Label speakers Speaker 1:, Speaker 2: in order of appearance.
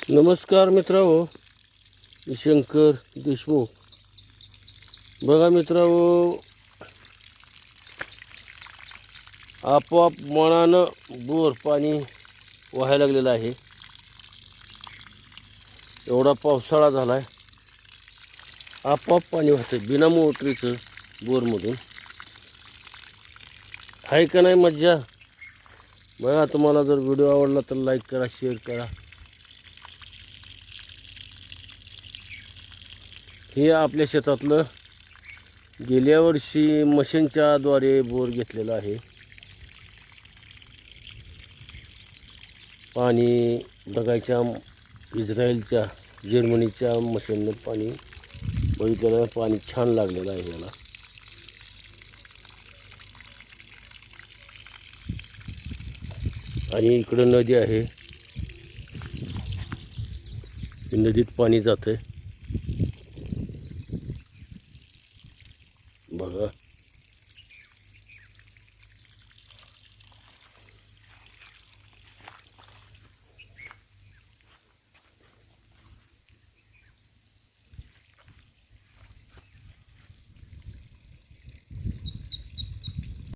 Speaker 1: नमस्कार मित्रांनो, मी शंकर देशमुख. बघा मित्रांनो, आपोआप मनानं बोर पाणी वाहायला लागलेलं आहे. एवढा पावसाळा झाला आहे, आपोआप पाणी वाहतं बिना मोटरीचं बोरमधून. आहे का नाही मज्जा? बघा, तुम्हाला जर व्हिडिओ आवडला तर लाईक करा, शेअर करा. हे आपल्या शेतातलं गेल्या वर्षी मशीनच्या द्वारे बोर घेतलेलं आहे. पाणी बघायच्या इस्रायलच्या जर्मनीच्या मशीननं पाणी बघितलेलं, पाणी छान लागलेलं आहे याला. आणि इकडं नदी आहे, नदीत पाणी जातंय बघा.